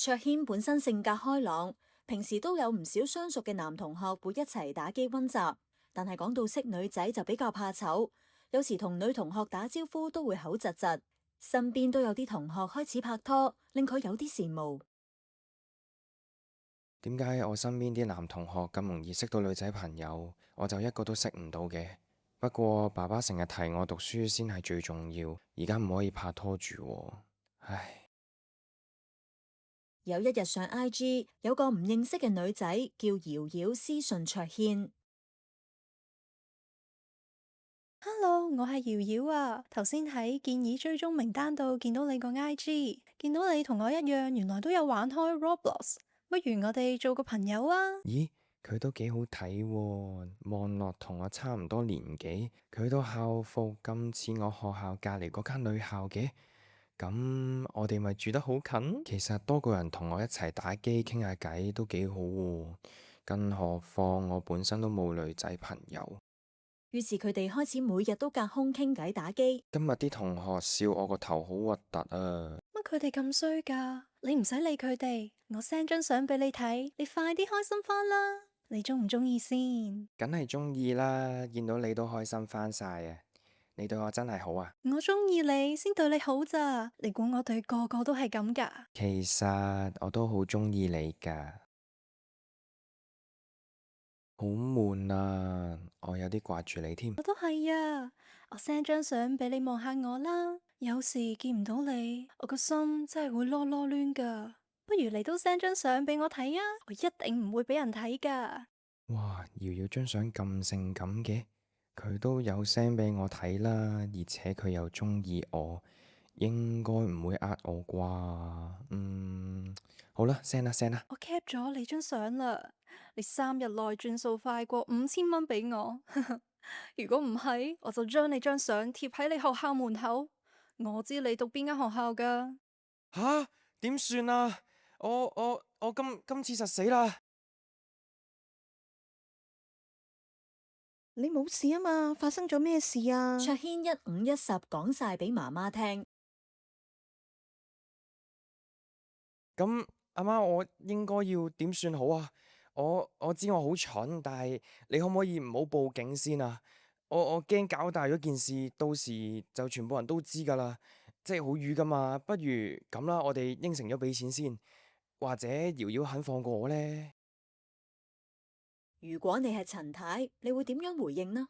卓軒本身性格開朗，平時都有唔少相熟嘅男同學會一齊打機溫習，但係講到識女仔就比較怕醜，有時同女同學打招呼都會口窒窒。身邊都有啲同學開始拍拖，令佢有啲羨慕。點解我身邊啲男同學咁容易識到女仔朋友，我就一個都識唔到嘅？不過爸爸成日提我讀書先係最重要，而家唔可以拍拖住喎。唉。有一日上 IG， 有個唔認識嘅女仔叫瑤瑤私信卓軒。Hello，我係瑤瑤啊。頭先喺建議追蹤名單度見到你個 IG，見到你同我一樣，原來都有玩開 Roblox，不如我哋做個朋友啊？咦，佢都幾好睇喎，望落同我差唔多年紀，佢都校服咁似我學校隔籬嗰間女校嘅，咁我哋咪住得好近？其實多個人同我一齊打機傾下偈都幾好喎，更何況我本身都冇女仔朋友。於是佢哋開始每日都隔空傾偈打機。今日啲同學笑我個頭好核突啊！乜佢哋咁衰噶？你唔使理佢哋，我 send 張相俾你睇，你快啲開心翻啦！你中唔中意先？梗係鍾意啦，見到你都開心翻晒啊！你對我真係好啊！我中意你先對你好咋？你估我對個個都係咁噶？其實我都好鍾意你㗎。好悶啊！我有啲掛住你添。我都係啊，我 send 張相俾你望下我啦。有時見唔到你，我個心真係會囉囉攣噶。不如你都 send 張相俾我睇啊，我一定唔會俾人睇噶。哇！瑤瑤張相咁性感嘅，佢都有 send 俾我睇啦，而且佢又鍾意我，應該唔會呃我啩？好啦，send 啦，send 啦。我 cap 咗你張相啦，你3日內轉數快過5000蚊俾我。如果唔係，我就將你張相貼喺你學校門口。我知你讀邊間學校噶。吓？點算啊？我今次實死啦！你冇事啊嘛？發生咗咩事啊？卓軒一五一十講晒俾媽媽聽。咁阿媽，我應該要點算好啊？我知我好蠢，但係你可唔可以唔好報警先啊？我驚搞大咗件事，到時就全部人都知噶啦，即係好瘀噶嘛。不如咁啦，我哋應承咗俾錢先，或者瑤瑤肯放過我呢？如果你係陳太，你會點樣回應呢？